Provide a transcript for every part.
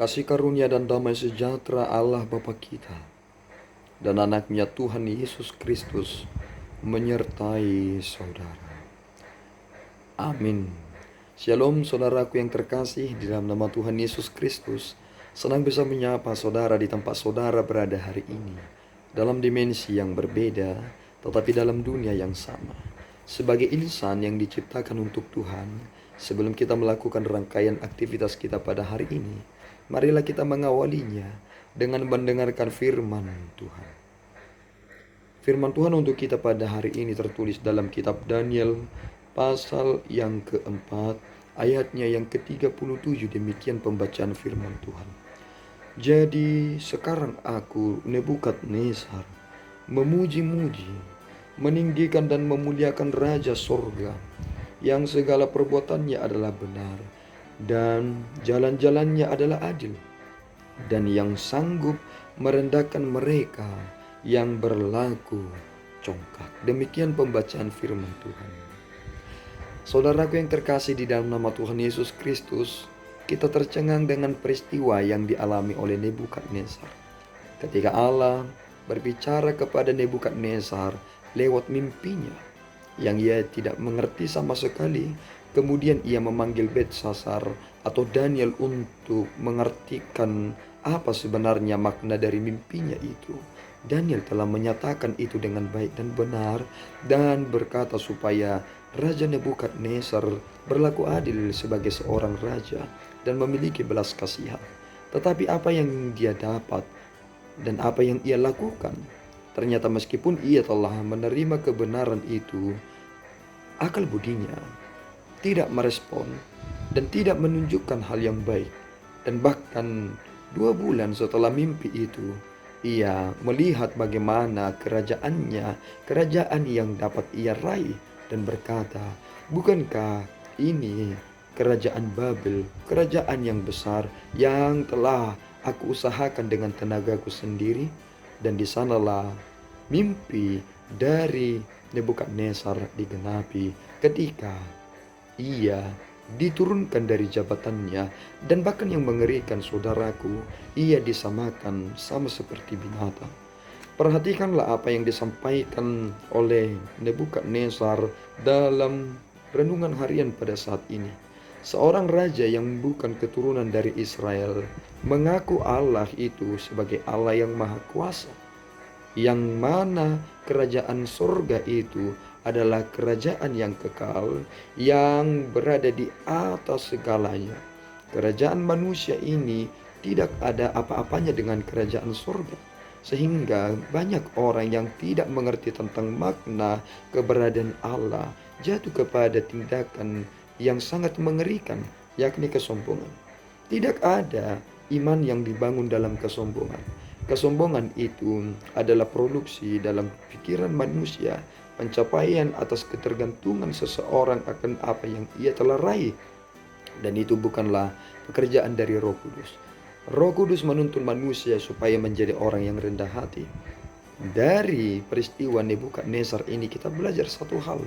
Kasih karunia dan damai sejahtera Allah Bapa kita dan anaknya Tuhan Yesus Kristus menyertai saudara. Amin. Shalom saudaraku yang terkasih di dalam nama Tuhan Yesus Kristus. Senang bisa menyapa saudara di tempat saudara berada hari ini. Dalam dimensi yang berbeda, tetapi dalam dunia yang sama. Sebagai insan yang diciptakan untuk Tuhan, sebelum kita melakukan rangkaian aktivitas kita pada hari ini, marilah kita mengawalinya dengan mendengarkan firman Tuhan. Firman Tuhan untuk kita pada hari ini tertulis dalam kitab Daniel pasal yang keempat, ayatnya yang ke-37. Demikian pembacaan firman Tuhan. Jadi sekarang aku, Nebukadnezar, memuji-muji, meninggikan dan memuliakan Raja Sorga, yang segala perbuatannya adalah benar, dan jalan-jalannya adalah adil, dan yang sanggup merendahkan mereka yang berlaku congkak. Demikian pembacaan firman Tuhan. Saudaraku yang terkasih di dalam nama Tuhan Yesus Kristus, kita tercengang dengan peristiwa yang dialami oleh Nebukadnezar. Ketika Allah berbicara kepada Nebukadnezar lewat mimpinya yang ia tidak mengerti sama sekali, kemudian ia memanggil Beltsasar atau Daniel untuk mengartikan apa sebenarnya makna dari mimpinya itu. Daniel telah menyatakan itu dengan baik dan benar dan berkata supaya Raja Nebukadnezar berlaku adil sebagai seorang raja dan memiliki belas kasihan. Tetapi apa yang dia dapat dan apa yang ia lakukan, ternyata meskipun ia telah menerima kebenaran itu, akal budinya tidak merespon dan tidak menunjukkan hal yang baik. Dan bahkan 2 bulan setelah mimpi itu, ia melihat bagaimana kerajaan yang dapat ia raih dan berkata, bukankah ini kerajaan Babel, kerajaan yang besar yang telah aku usahakan dengan tenagaku sendiri? Dan di sanalah mimpi dari Nebukadnezar digenapi ketika ia diturunkan dari jabatannya, dan bahkan yang mengerikan saudaraku, ia disamakan sama seperti binatang. Perhatikanlah apa yang disampaikan oleh Nebukadnezar dalam renungan harian pada saat ini. Seorang raja yang bukan keturunan dari Israel mengaku Allah itu sebagai Allah yang maha kuasa, yang mana kerajaan surga itu adalah kerajaan yang kekal, yang berada di atas segalanya. Kerajaan manusia ini tidak ada apa-apanya dengan kerajaan surga, sehingga banyak orang yang tidak mengerti tentang makna keberadaan Allah jatuh kepada tindakan yang sangat mengerikan, yakni kesombongan. Tidak ada iman yang dibangun dalam kesombongan. Kesombongan itu adalah produksi dalam pikiran manusia, pencapaian atas ketergantungan seseorang akan apa yang ia telah raih. Dan itu bukanlah pekerjaan dari Roh Kudus. Roh Kudus menuntun manusia supaya menjadi orang yang rendah hati. Dari peristiwa Nebukadnezar ini kita belajar satu hal,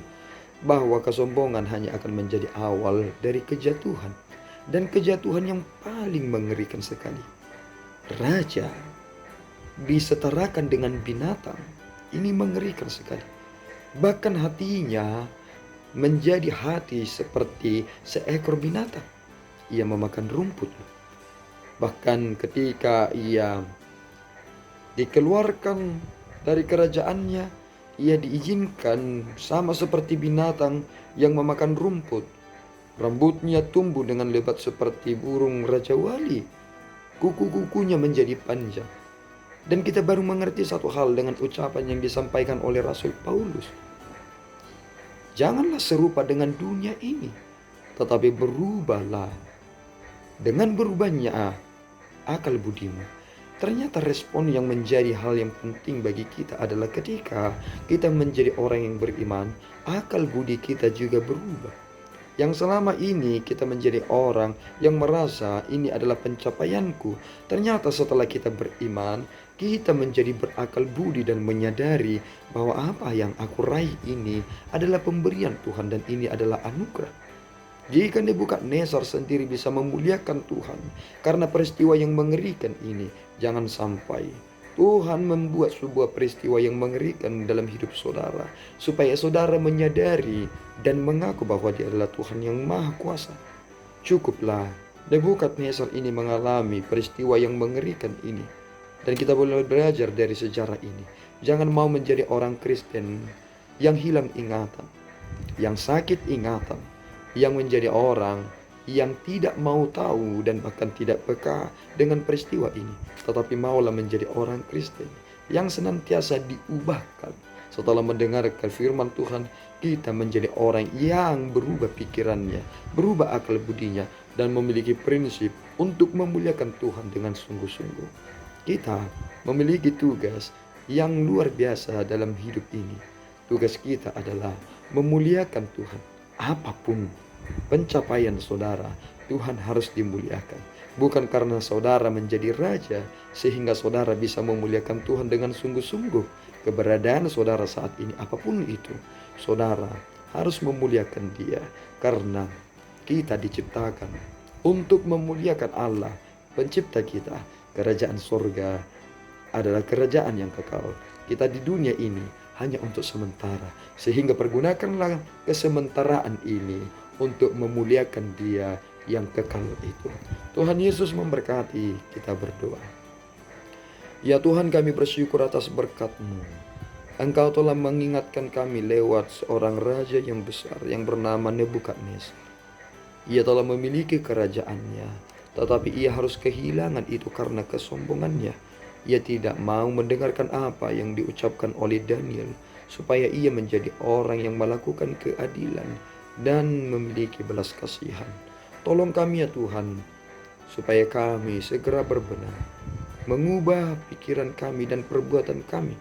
bahwa kesombongan hanya akan menjadi awal dari kejatuhan, dan kejatuhan yang paling mengerikan sekali. Raja disetarakan dengan binatang. Ini mengerikan sekali. Bahkan hatinya menjadi hati seperti seekor binatang. Ia memakan rumput. Bahkan ketika ia dikeluarkan dari kerajaannya, ia diizinkan sama seperti binatang yang memakan rumput. Rambutnya tumbuh dengan lebat seperti burung Raja Wali. Kuku-kukunya menjadi panjang. Dan kita baru mengerti satu hal dengan ucapan yang disampaikan oleh Rasul Paulus. Janganlah serupa dengan dunia ini, tetapi berubahlah. Dengan berubahnya akal budimu. Ternyata respon yang menjadi hal yang penting bagi kita adalah ketika kita menjadi orang yang beriman, akal budi kita juga berubah. Yang selama ini kita menjadi orang yang merasa ini adalah pencapaianku, ternyata setelah kita beriman, kita menjadi berakal budi dan menyadari bahwa apa yang aku raih ini adalah pemberian Tuhan dan ini adalah anugerah. Jika Nebukadnezar sendiri bisa memuliakan Tuhan karena peristiwa yang mengerikan ini, jangan sampai Tuhan membuat sebuah peristiwa yang mengerikan dalam hidup saudara, supaya saudara menyadari dan mengaku bahwa Dia adalah Tuhan yang Maha Kuasa. Cukuplah Nebukadnezar ini mengalami peristiwa yang mengerikan ini, dan kita boleh belajar dari sejarah ini. Jangan mau menjadi orang Kristen yang hilang ingatan, yang sakit ingatan, yang menjadi orang yang tidak mau tahu dan bahkan tidak peka dengan peristiwa ini, tetapi maulah menjadi orang Kristen yang senantiasa diubahkan. Setelah mendengarkan firman Tuhan, kita menjadi orang yang berubah pikirannya, berubah akal budinya, dan memiliki prinsip untuk memuliakan Tuhan dengan sungguh-sungguh. Kita memiliki tugas yang luar biasa dalam hidup ini. Tugas kita adalah memuliakan Tuhan. Apapun pencapaian saudara, Tuhan harus dimuliakan. Bukan karena saudara menjadi raja sehingga saudara bisa memuliakan Tuhan dengan sungguh-sungguh. Keberadaan saudara saat ini apapun itu, saudara harus memuliakan Dia, karena kita diciptakan untuk memuliakan Allah, pencipta kita. Kerajaan sorga adalah kerajaan yang kekal. Kita di dunia ini hanya untuk sementara, sehingga pergunakanlah kesementaraan ini untuk memuliakan Dia yang kekal itu. Tuhan Yesus memberkati. Kita berdoa. Ya Tuhan, kami bersyukur atas berkat-Mu. Engkau telah mengingatkan kami lewat seorang raja yang besar yang bernama Nebukadnezar. Ia telah memiliki kerajaannya, tetapi ia harus kehilangan itu karena kesombongannya. Ia tidak mau mendengarkan apa yang diucapkan oleh Daniel, supaya ia menjadi orang yang melakukan keadilan dan memiliki belas kasihan. Tolong kami ya Tuhan, supaya kami segera berbenah, mengubah pikiran kami dan perbuatan kami,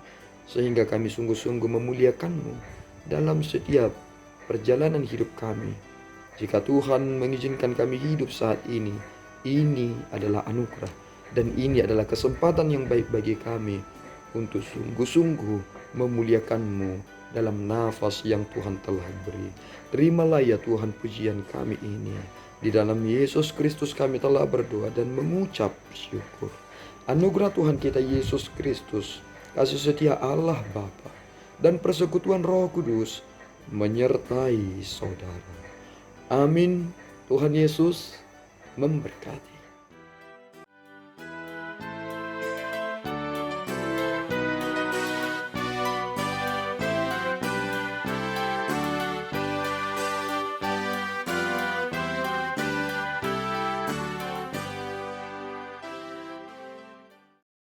sehingga kami sungguh-sungguh memuliakan-Mu dalam setiap perjalanan hidup kami. Jika Tuhan mengizinkan kami hidup saat ini adalah anugerah, dan ini adalah kesempatan yang baik bagi kami untuk sungguh-sungguh memuliakan-Mu dalam nafas yang Tuhan telah beri. Terimalah ya Tuhan pujian kami ini. Di dalam Yesus Kristus kami telah berdoa dan mengucap syukur. Anugerah Tuhan kita Yesus Kristus, kasih setia Allah Bapa, dan persekutuan Roh Kudus menyertai saudara. Amin. Tuhan Yesus memberkati.